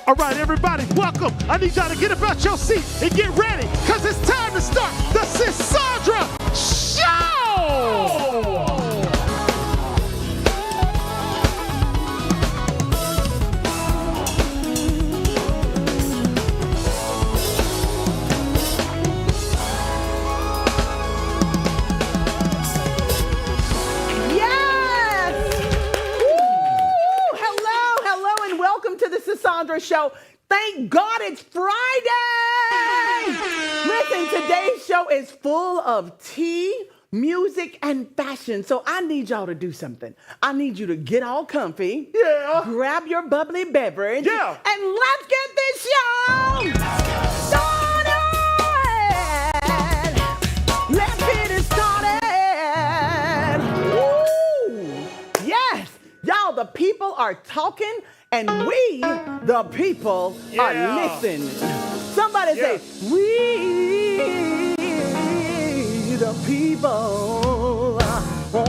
All right, everybody, welcome. I need y'all to get up out your seat and get ready, because it's time to start the Cassandra Show! Cassandra Show. Thank God it's Friday. Listen, today's show is full of tea, music, and fashion. So I need y'all to do something. I need you to get all comfy. Yeah. Grab your bubbly beverage. Yeah. And let's get this show started. Let's get it started. Woo. Yes. Y'all, the people are talking. And we, the people, are listening. Somebody say, we, the people. You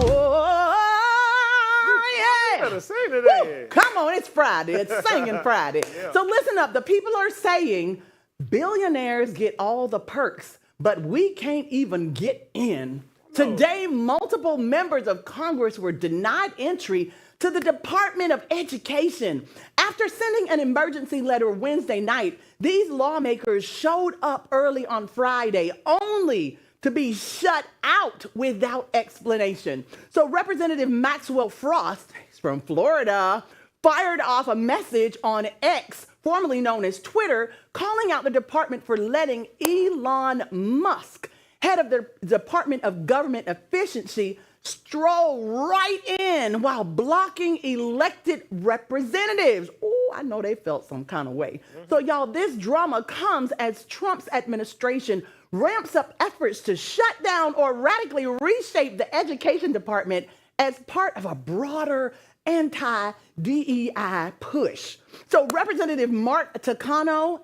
better sing today. Woo. Come on, it's Friday. It's singing Friday. So listen up. The people are saying billionaires get all the perks, but we can't even get in. Today, multiple members of Congress were denied entry to the Department of Education. After sending an emergency letter Wednesday night, these lawmakers showed up early on Friday only to be shut out without explanation. So Representative Maxwell Frost, he's from Florida, fired off a message on X, formerly known as Twitter, calling out the department for letting Elon Musk, head of the Department of Government Efficiency, stroll right in while blocking elected representatives. Oh, I know they felt some kind of way. So y'all, this drama comes as Trump's administration ramps up efforts to shut down or radically reshape the education department as part of a broader anti-DEI push. So Representative Mark Takano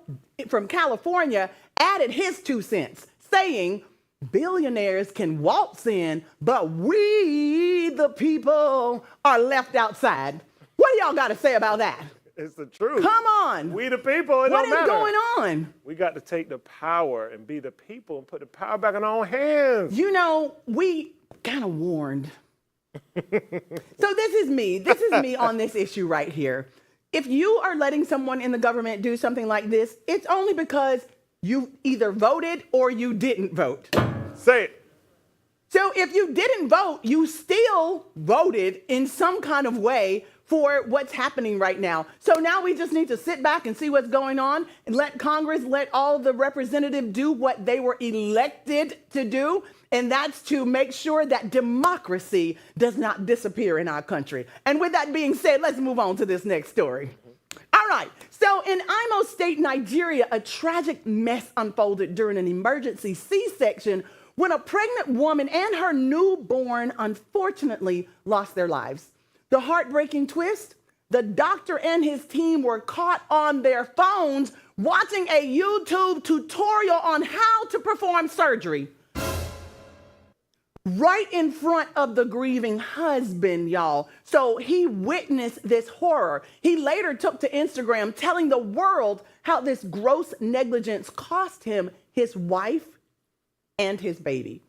from California added his 2 cents, saying, billionaires can waltz in, but we, the people, are left outside. What do y'all got to say about that? It's the truth. Come on. We the people. What is going on? We got to take the power and be the people and put the power back in our own hands. You know, we kind of warned. So this is me. This is me on this issue right here. If you are letting someone in the government do something like this, it's only because you either voted or you didn't vote. Say it. So if you didn't vote, you still voted in some kind of way for what's happening right now. So now we just need to sit back and see what's going on and let Congress, let all the representatives do what they were elected to do. And that's to make sure that democracy does not disappear in our country. And with that being said, let's move on to this next story. All right. So in Imo State, Nigeria, a tragic mess unfolded during an emergency C-section when a pregnant woman and her newborn unfortunately lost their lives. The heartbreaking twist, the doctor and his team were caught on their phones watching a YouTube tutorial on how to perform surgery. Right in front of the grieving husband, y'all. So he witnessed this horror. He later took to Instagram telling the world how this gross negligence cost him his wife and his baby.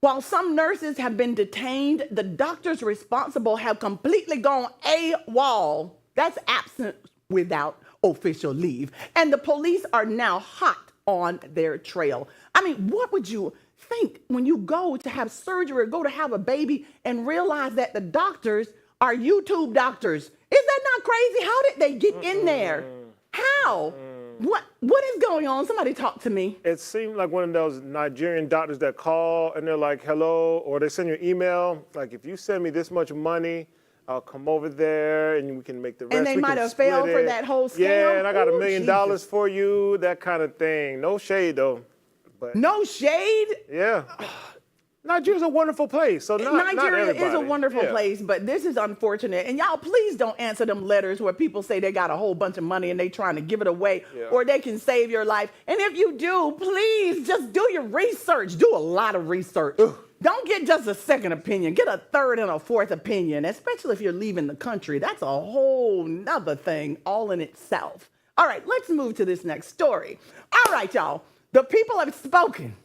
While some nurses have been detained, the doctors responsible have completely gone AWOL. That's absent without official leave. And the police are now hot on their trail. I mean, what would you think when you go to have surgery or go to have a baby and realize that the doctors are YouTube doctors? Is that not crazy? How did they get in there? How? What is going on? Somebody talk to me. It seemed like one of those Nigerian doctors that call and they're like, hello, or they send you an email, like, if you send me this much money, I'll come over there and we can make the rest. And they might have failed for that whole scale. Yeah, and I got $1 million for you, that kind of thing. No shade, though. But no shade? Yeah. Nigeria's a wonderful place. So Nigeria not is a wonderful place, but this is unfortunate. And y'all, please don't answer them letters where people say they got a whole bunch of money and they trying to give it away or they can save your life. And if you do, please just do your research. Do a lot of research. Don't get just a second opinion. Get a third and a fourth opinion, especially if you're leaving the country. That's a whole nother thing all in itself. All right, let's move to this next story. All right, y'all. The people have spoken.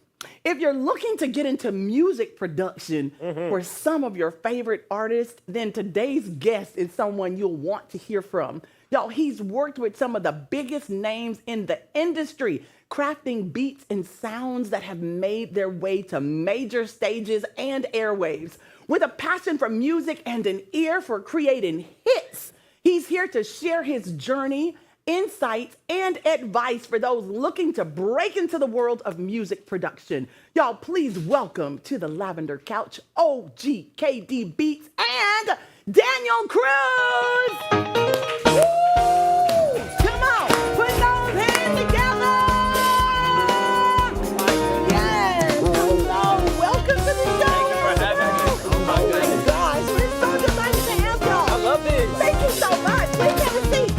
If you're looking to get into music production for some of your favorite artists, then today's guest is someone you'll want to hear from. Y'all, he's worked with some of the biggest names in the industry, crafting beats and sounds that have made their way to major stages and airwaves. With a passion for music and an ear for creating hits, he's here to share his journey, insights, and advice for those looking to break into the world of music production. Y'all, please welcome to the Lavender Couch, OGKD Beats and Daniel Cruz. Woo! Come on, put those hands together. Yes, hello, welcome to the show. Thank you for having me. Oh my gosh, we're so delighted to have y'all. I love this. Thank you so much. Please have a seat.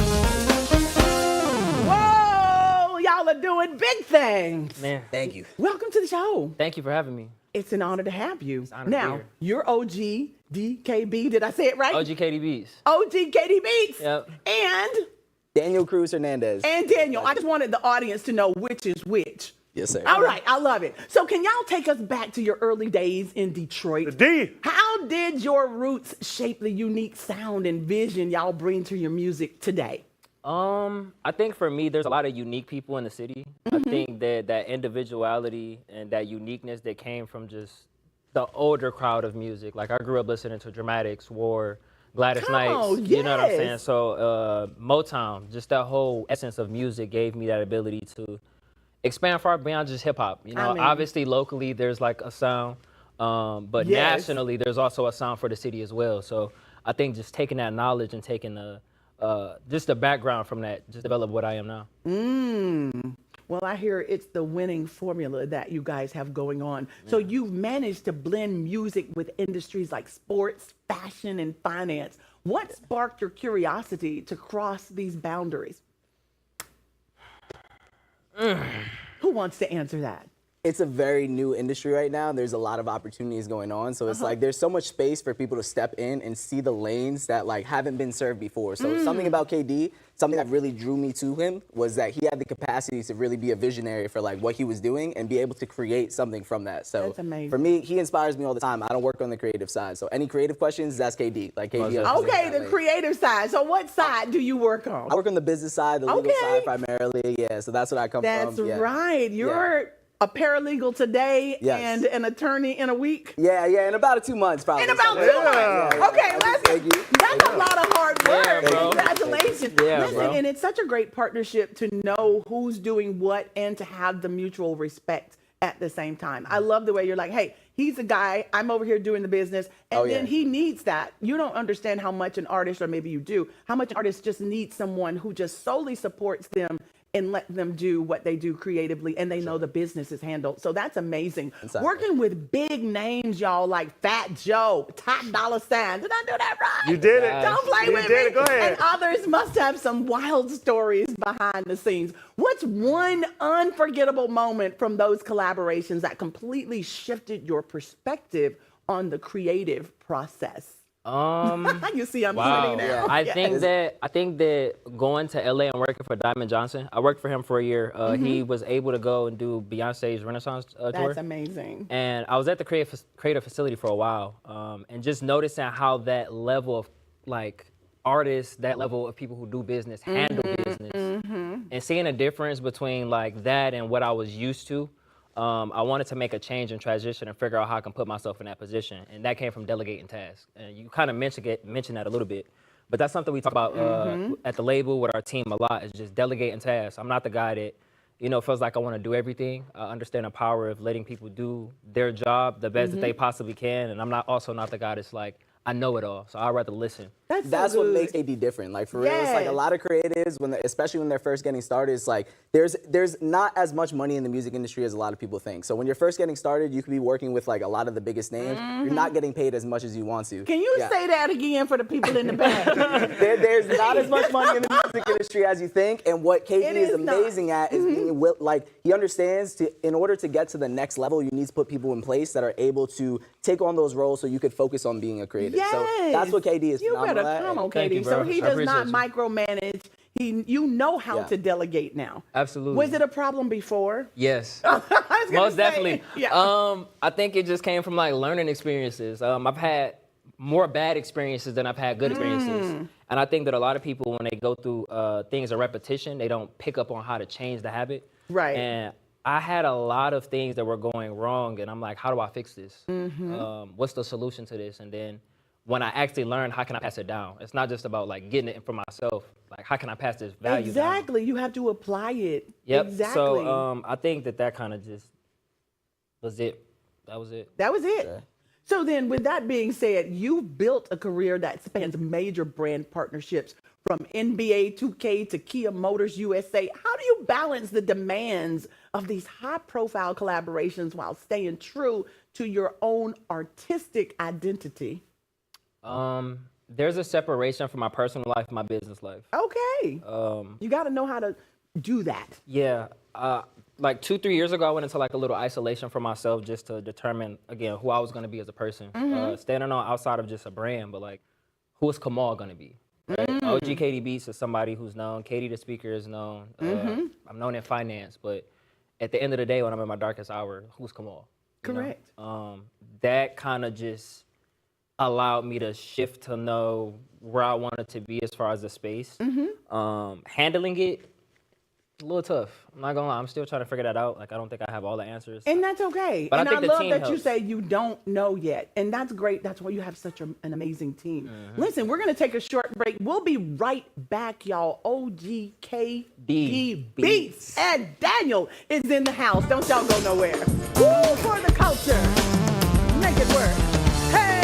Whoa, y'all are doing big things. Man, thank you. Welcome to the show. Thank you for having me. It's an honor to have you. It's an honor to be Now, here. you're OGDKB. Did I say it right? OGKD Beats. OGKD Beats. Yep. And Daniel Cruz Hernandez. Daniel. I just wanted the audience to know which is which. Yes, sir. All right, I love it. So can y'all take us back to your early days in Detroit? The D. How did your roots shape the unique sound and vision y'all bring to your music today? I think for me, there's a lot of unique people in the city. I think that individuality and that uniqueness that came from just the older crowd of music. Like I grew up listening to Dramatics, War, Gladys Come on, Knight. You know what I'm saying? yes. So Motown, just that whole essence of music gave me that ability to expand far beyond just hip hop. You know, I mean- obviously locally there's like a sound, but Yes. nationally there's also a sound for the city as well. So I think just taking that knowledge and taking just the background from that, just develop what I am now. Well, I hear it's the winning formula that you guys have going on. So you've managed to blend music with industries like sports, fashion, and finance. What sparked your curiosity to cross these boundaries? Who wants to answer that? It's a very new industry right now. There's a lot of opportunities going on. So it's like there's so much space for people to step in and see the lanes that like haven't been served before. So something about KD, something that really drew me to him was that he had the capacity to really be a visionary for like what he was doing and be able to create something from that. So That's amazing. for me, he inspires me all the time. I don't work on the creative side. So any creative questions, that's KD. Like KD. understands Okay, that the lane. creative side. So what side do you work on? I work on the business side, the legal Okay. side primarily. Yeah, so that's what I come That's from. Yeah. right. You're a paralegal today Yes. and an attorney in a week. Yeah, in about 2 months probably. In about 2 something like months. that. Yeah, Okay, yeah. listen. Thank you. That's a lot of hard work. Yeah, bro. Congratulations. Yeah, Listen, bro. and it's such a great partnership to know who's doing what and to have the mutual respect at the same time. I love the way you're like, hey, he's a guy, I'm over here doing the business, and Oh, yeah. then he needs that. You don't understand how much an artist, or maybe you do, how much an artist just needs someone who just solely supports them and let them do what they do creatively, and they know the business is handled. So that's amazing. Exactly. Working with big names, y'all, like Fat Joe, Top Dollar Sign. Did I do that right? You did it. Don't play You with did me. it. Go ahead. And others must have some wild stories behind the scenes. What's one unforgettable moment from those collaborations that completely shifted your perspective on the creative process? You see, I'm Wow. sitting there. I Yes. think that going to LA and working for Diamond Johnson, I worked for him for a year. He was able to go and do Beyonce's Renaissance tour. That's amazing. And I was at the creative facility for a while, and just noticing how that level of like artists, that level of people who do business handle business, and seeing a difference between like that and what I was used to. I wanted to make a change and transition and figure out how I can put myself in that position, and that came from delegating tasks. And you kind of mentioned that a little bit, but that's something we talk about at the label with our team a lot. Is just delegating tasks. I'm not the guy that feels like I want to do everything. I understand the power of letting people do their job the best that they possibly can, and I'm not the guy that's like, I know it all, so I'd rather listen. so That's what good. makes AD different. Like for real, it's like a Yes. lot of creatives, especially when they're first getting started, it's like there's not as much money in the music industry as a lot of people think. So when you're first getting started, you could be working with like a lot of the biggest names. You're not getting paid as much as you want to. Can you Yeah. say that again for the people in the back? There's not as much money in the music industry as you think, and what KD It is is not. amazing at is being like he understands in order to get to the next level, you need to put people in place that are able to take on those roles so you could focus on being a creative. So that's what KD is You phenomenal better at. come on, Thank KD. you, So bro. he I does not appreciate micromanage. You know how Yeah. to delegate now. Absolutely. Was it a problem before? Yes. I was gonna Most say, definitely. Yeah. I think it just came from like learning experiences. I've had more bad experiences than I've had good experiences. And I think that a lot of people, when they go through things of repetition, they don't pick up on how to change the habit. Right. And I had a lot of things that were going wrong, and I'm like, how do I fix this? What's the solution to this? And then when I actually learned, how can I pass it down? It's not just about like getting it for myself. Like, how can I pass this value down? Exactly. You have to apply it. Yep. Exactly. So I think that kind of just was it. That was it. That was it. So then, with that being said, you've built a career that spans major brand partnerships from NBA 2K to Kia Motors USA. How do you balance the demands of these high-profile collaborations while staying true to your own artistic identity? There's a separation from my personal life and my business life. Okay. You got to know how to do that. Yeah. Like 2-3 years ago, I went into like a little isolation for myself just to determine, again, who I was going to be as a person. Standing on outside of just a brand, but like, who is Kamal going to be? Right? OGKD Beats is somebody who's known. Katie the speaker is known. I'm known in finance, but at the end of the day, when I'm in my darkest hour, who's Kamal? You know? Correct. That kind of just allowed me to shift to know where I wanted to be as far as the space. Handling it, a little tough. I'm not gonna lie, I'm still trying to figure that out. Like, I don't think I have all the answers. And that's okay. But I and think I the love team that you helps. say you don't know yet. And that's great. That's why you have such an amazing team. Listen, we're going to take a short break. We'll be right back, y'all. OGKD Beats. And Daniel is in the house. Don't y'all go nowhere. Woo for the culture. Make it work. Hey!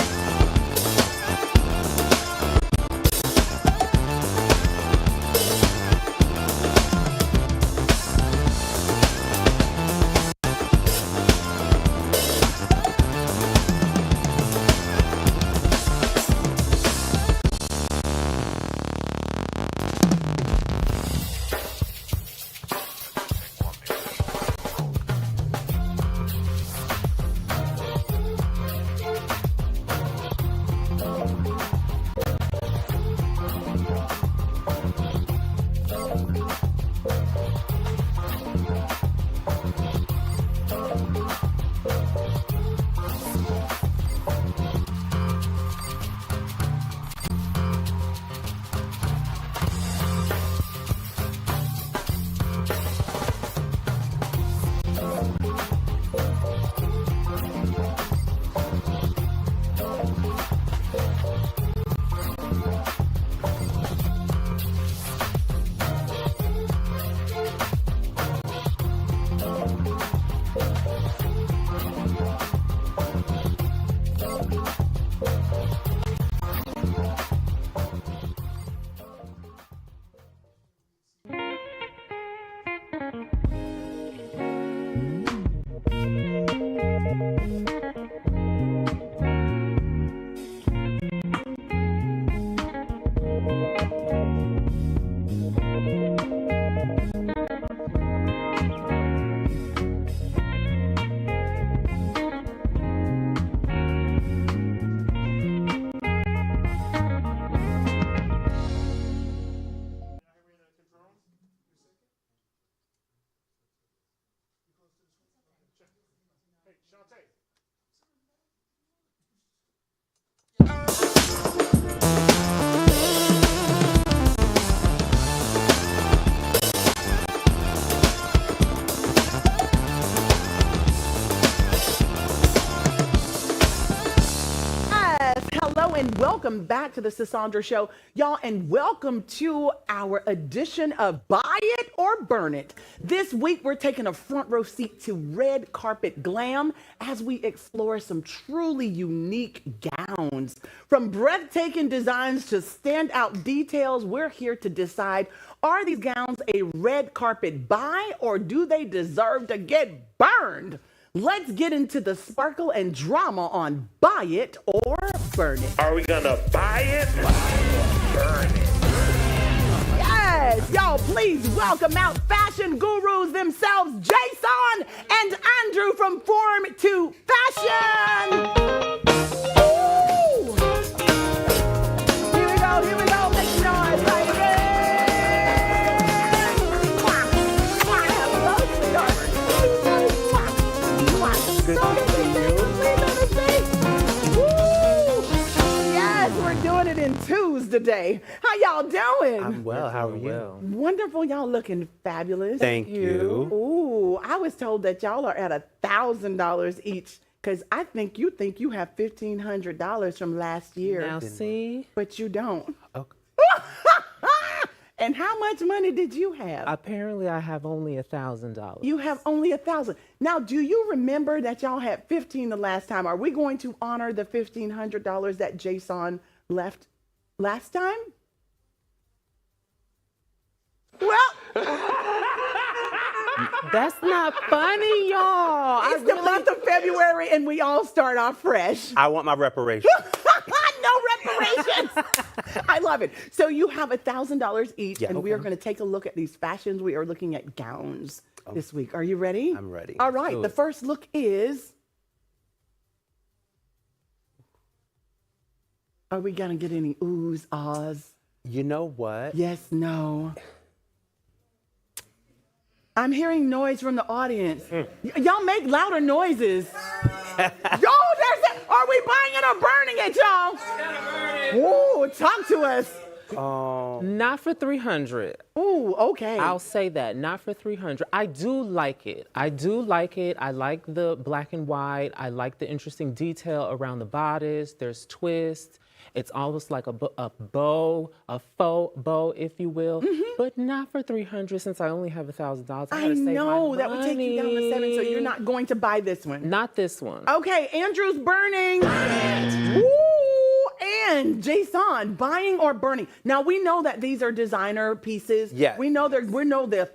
And welcome back to the Sisandra Show, y'all, and welcome to our edition of Buy It or Burn It. This week, we're taking a front row seat to red carpet glam as we explore some truly unique gowns. From breathtaking designs to standout details, we're here to decide, are these gowns a red carpet buy or do they deserve to get burned? Let's get into the sparkle and drama on Buy It or Burn It. Are we gonna buy it or burn it? Yes, y'all, please welcome out fashion gurus themselves, Jason and Andrew from Form2Fashion. Here we go, make some noise, baby. today. How y'all doing? I'm well. How are you? Wonderful. Y'all looking fabulous. Thank you. Ooh, I was told that y'all are at $1,000 each because I think you have $1,500 from last year. Now see, But you don't. Okay. And how much money did you have? apparently I have only $1,000. You have only 1,000. Now, do you remember that y'all had 15 the last time? Are we going to honor the $1,500 that Jason left last time? Well, That's not funny, y'all. it's the month of February and we all start off fresh. I want my reparations. No reparations. I love it. So you have $1,000 each, Yeah, and we are okay. going to take a look at these fashions. We are looking at gowns this week. Are you ready? I'm ready. All right. do The it. first look is. Are we going to get any oohs, ahs? You know what? Yes, no. I'm hearing noise from the audience. Y'all make louder noises. Yo, there's it. Are we buying it or burning it, y'all? Ooh, talk to us. Not for 300. Ooh, okay. I'll say that. Not for 300. I do like it. I like the black and white. I like the interesting detail around the bodice. There's twists. It's almost like a bow, a faux bow, if you will, but not for 300 since I only have $1,000. I gotta save my know that would take you down to 7, so you're money. not going to buy this one. Not this one. Okay, Andrew's burning. Woo! And Jason, buying or burning. Now we know that these are designer pieces. Yes. We know they're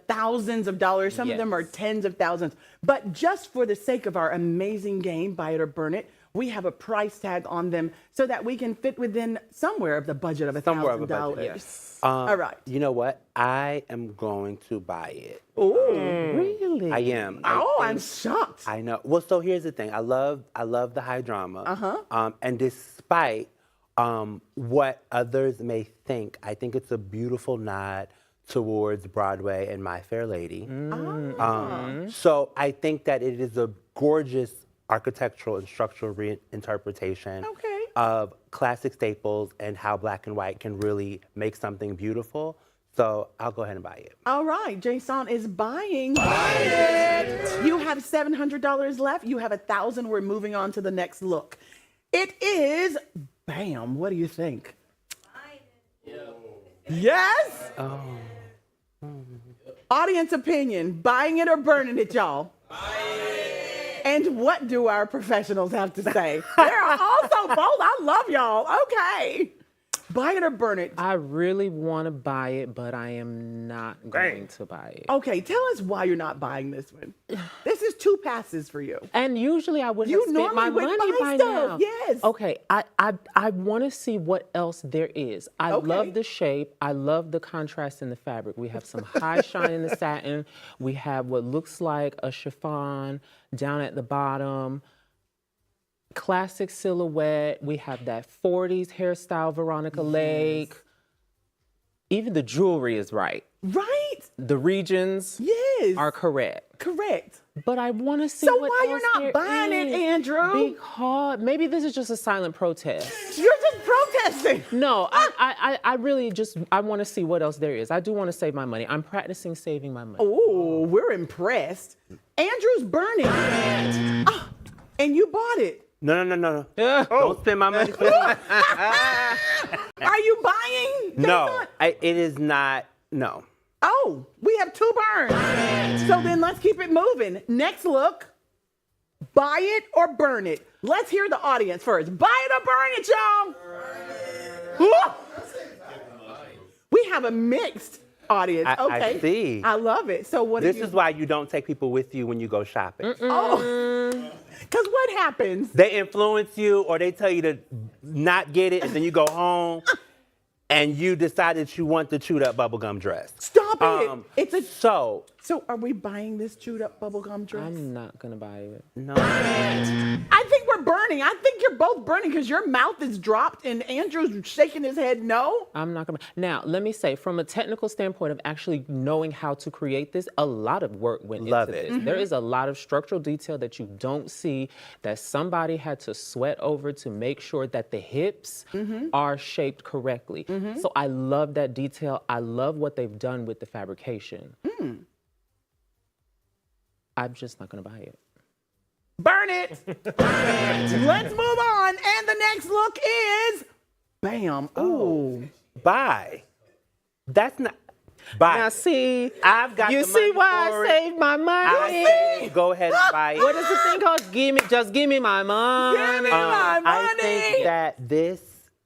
thousands of dollars. Some of them are Yes. tens of thousands. But just for the sake of our amazing game, buy it or burn it, we have a price tag on them so that we can fit within somewhere of the budget of Somewhere of a $1,000. budget, yes. All right. You know what? I am going to buy it. Really? I am. I'm shocked. I know. Well, so here's the thing. I love the high drama. And despite what others may think, I think it's a beautiful nod towards Broadway and My Fair Lady. So I think that it is a gorgeous architectural and structural reinterpretation of classic staples and how black and white can really make something beautiful. So I'll go ahead and buy it. All right, Jason is buying. Buy it. You have $700 left. You have 1,000. We're moving on to the next look. It is, bam, what do you think? Yes? Oh. Audience opinion, buying it or burning it, y'all? And what do our professionals have to say? They're also both. I love y'all. Okay. Buy it or burn it. I really want to buy it, but I am not going to buy it. Okay, tell us why you're not buying this one. This is 2 passes for you. And usually I would You have spent my normally would money buy by stuff, now. yes. Okay, I want to see what else there is. I love the shape. I love the contrast in the fabric. We have some high shine in the satin. We have what looks like a chiffon down at the bottom. Classic silhouette. We have that 40s hairstyle, Veronica Lake. Even the jewelry is right. Right? The regions Yes. are correct. Correct. But I want to see So what why else you're not there buying it, is. Andrew? Because maybe this is just a silent protest. You're just protesting. No, I really just, I want to see what else there is. I do want to save my money. I'm practicing saving my money. Oh, we're impressed. Andrew's burning. Ah, and you bought it. No. Don't spend my money. Are you buying? No, Jason? it is not. No. Oh, we have 2 burns. So then let's keep it moving. Next look. Buy it or burn it. Let's hear the audience first. Buy it or burn it, y'all. Woo! We have a mixed audience. I Okay. see. I love it. So what This do you... is why you don't take people with you when you go shopping. Oh, because what happens? They influence you or they tell you to not get it and then you go home and you decide that you want the chewed up bubblegum dress. Stop it. It's a... So, So are we buying this chewed up bubblegum dress? I'm not going to buy it. no. I think we're burning. I think you're are both burning because your mouth is dropped and Andrew's shaking his head no. I'm not gonna. Now, let me say, from a technical standpoint of actually knowing how to create this, a lot of work went Love into it. this. There is a lot of structural detail that you don't see that somebody had to sweat over to make sure that the hips are shaped correctly. So I love that detail. I love what they've done with the fabrication. I'm just not gonna buy it. Burn it. Let's move on. And the next look is, bam. Ooh. Buy. That's not. Buy. Now see, I've got you the see money why for I it. saved my money? I say go ahead and buy it. What is the thing called? Just give me my money. Give me my money. I think that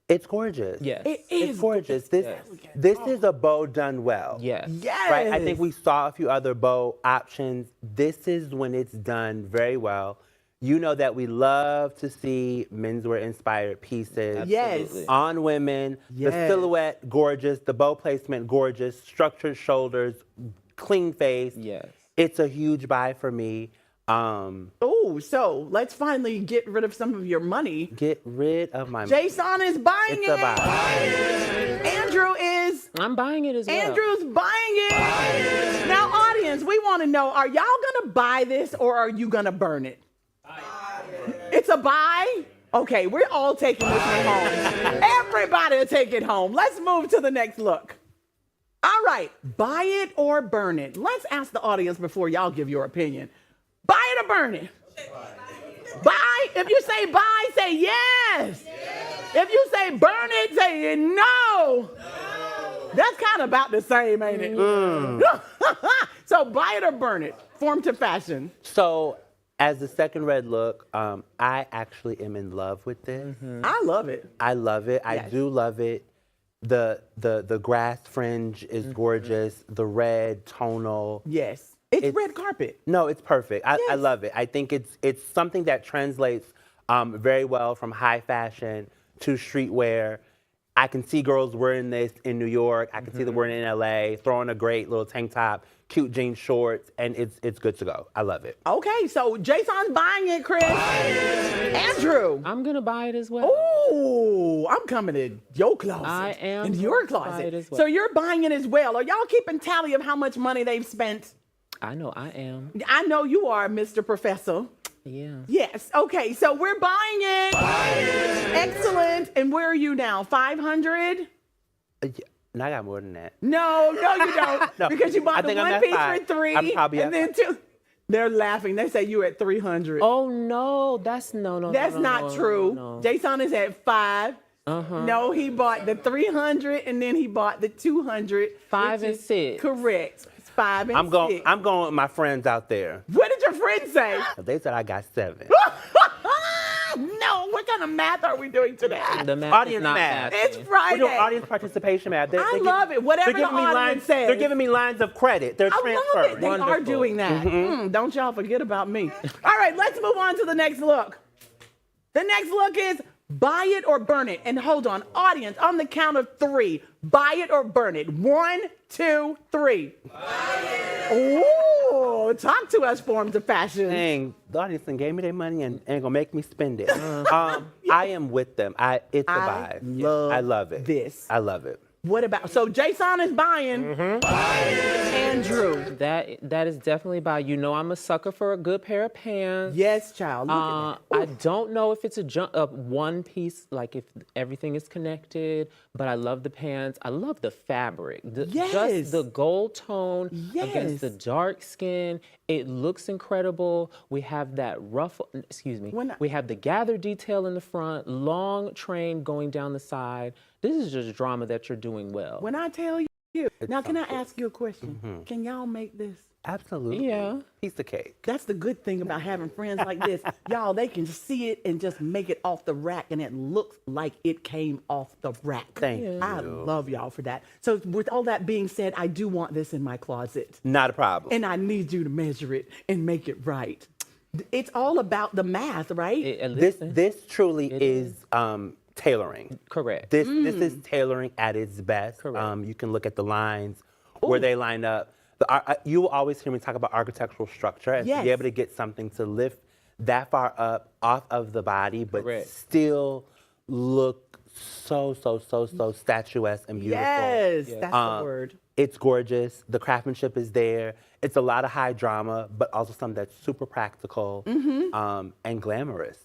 it's gorgeous. Yes. It is. It's gorgeous. This is a bow done well. Yes. Yes. Right? I think we saw a few other bow options. This is when it's done very well. You know that we love to see menswear inspired pieces. Yes. Absolutely. On women. Yes. The silhouette, gorgeous. The bow placement, gorgeous. Structured shoulders, clean face. Yes. It's a huge buy for me. Oh, so let's finally get rid of some of your money. Get rid of my Jason is buying It's it. a buy. Andrew is. I'm buying it as well. Andrew's buying it. Now, audience, we want to know, are y'all going to buy this or are you going to burn it? It's a buy? Okay, we're all taking this one home. Everybody will take it home. Let's move to the next look. All right, buy it or burn it. Let's ask the audience before y'all give your opinion. Buy it or burn it? Buy. If you say buy, say yes. If you say burn it, say no. That's kind of about the same, ain't it? So buy it or burn it. Form2Fashion. So, as the second red look, I actually am in love with this. I love it. I love it. I Yes. do love it. The grass fringe is gorgeous. The red tonal. Yes. It's red carpet. No, it's perfect. I Yes. love it. I think it's something that translates very well from high fashion to streetwear. I can see girls wearing this in New York. I can see them wearing it in LA, throwing a great little tank top, cute jean shorts, and it's good to go. I love it. Okay, so Jason's buying it, Chris. Andrew. I'm gonna buy it as well. Ooh, I'm coming in your closet. I am in your going to buy closet. it as well. So you're buying it as well. Are y'all keeping tally of how much money they've spent? I know I am. I know you are, Mr. Professor. Yeah. Yes. Okay, so we're buying it. Excellent. And where are you now? 500? And I got more than that. No, you don't. No, because you I bought the think I'm one at piece five. for 3 I'm probably and at then 2. They're laughing. They say you at 300. Oh no, that's no. That's not true. No. Jason is at 5. No, he bought the 300 and then he bought the 200. 5 which and is 6. Correct. It's 5 and I'm going 6. with my friends out there. What did your friend say? They said I got 7. No, what kind of math are we doing today? The math Audience is not math. It's mathing. We're Friday. doing audience participation, man. I love it. Whatever the audience says. They're giving me lines of credit. They're I love transferring. it. They are Wonderful. doing that. Don't y'all forget about me. All right, let's move on to the next look. The next look is buy it or burn it. And hold on, audience, on the count of 3, buy it or burn it. 1, 2, 3. Buy it. Ooh, talk to us, Form2Fashion. Dang, the audience done gave me their money and ain't gonna make me spend it. I am with them. It's a I vibe. love I love it. this. I love it. What about, so Jason is buying. Andrew. That is definitely by. You know, I'm a sucker for a good pair of pants. Yes, child. Look at that. I don't know if it's a one piece, like if everything is connected, but I love the pants. I love the fabric. Yes. Just the gold tone against the Yes. dark skin. It looks incredible. We have that ruffle, we have the gather detail in the front, long train going down the side. This is just drama that you're doing well. When I tell you, now can I ask you a question? Can y'all make this? Absolutely. Yeah. Piece of cake. That's the good thing about having friends like this. Y'all, they can see it and just make it off the rack and it looks like it came off the rack. Thank you. I love y'all for that. So with all that being said, I do want this in my closet. Not a problem. And I need you to measure it and make it right. It's all about the math, right? This truly is tailoring. Correct. This is tailoring at its best. Correct. You can look at the lines where they line up. You will always hear me talk about architectural structure and to be Yes. able to get something to lift that far up off of the body, but Correct. still look so statuesque and beautiful. Yes, that's the word. It's gorgeous. The craftsmanship is there. It's a lot of high drama, but also some that's super practical and glamorous.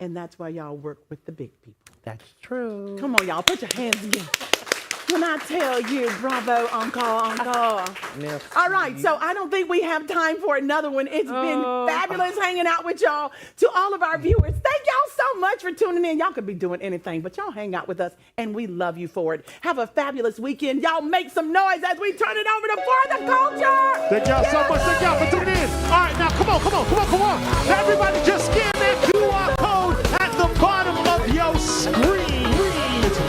And that's why y'all work with the big people. That's true. Come on, y'all, put your hands together. When I tell you, bravo, uncle. All right, so I don't think we have time for another one. It's been fabulous hanging out with y'all. To all of our viewers, thank y'all so much for tuning in. Y'all could be doing anything, but y'all hang out with us, and we love you for it. Have a fabulous weekend. Y'all make some noise as we turn it over to For the Culture. Thank y'all so much. Thank y'all for tuning in. All right, now come on. Now everybody just scan that QR code at the bottom of your screen.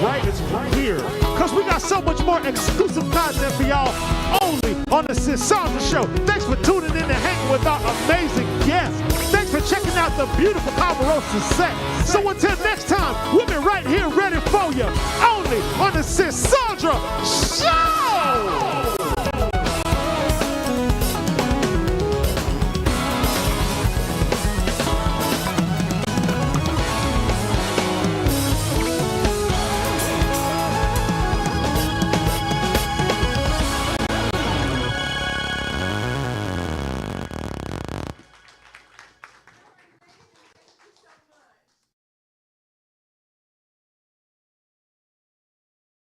It's right here. Because we got so much more exclusive content for y'all only on the Sis Sandra Show. Thanks for tuning in and hanging with our amazing guests. Thanks for checking out the beautiful Omarosa set. So until next time, we'll be right here ready for you only on the Sis Sandra Show.